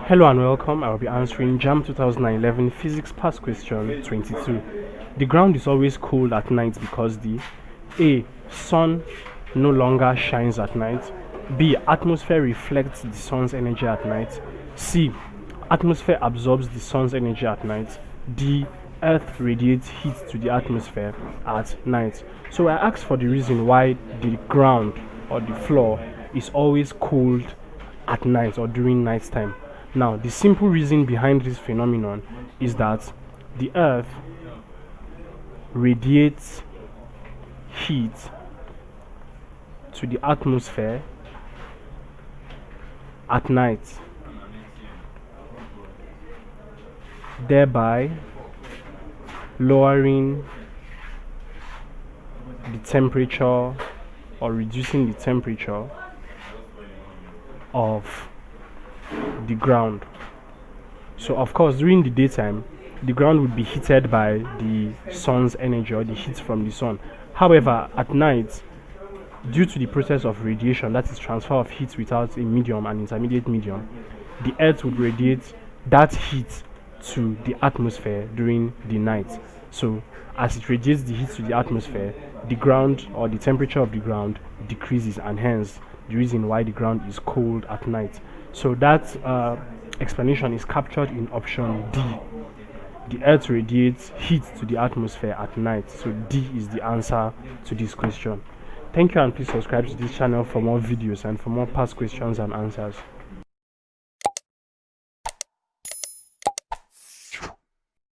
Hello and welcome. I will be answering JAMB 2011 Physics Past Question 22. The ground is always cold at night because the A. Sun no longer shines at night. B. Atmosphere reflects the sun's energy at night. C. Atmosphere absorbs the sun's energy at night. D. Earth radiates heat to the atmosphere at night. So I asked for the reason why the ground or the floor is always cold at night or during night time. Now, the simple reason behind this phenomenon is that the earth radiates heat to the atmosphere at night, thereby lowering the temperature or reducing the temperature of the ground. So of course, during the daytime the ground would be heated by the sun's energy or the heat from the sun. However, at night, due to the process of radiation, that is transfer of heat without a medium and intermediate medium, the earth would radiate that heat to the atmosphere during the night. So as it radiates the heat to the atmosphere, the ground or the temperature of the ground decreases, and hence the reason why the ground is cold at night. So that explanation is captured in option D. The earth radiates heat to the atmosphere at night. So D is the answer to this question. Thank you, and please subscribe to this channel for more videos and for more past questions and answers.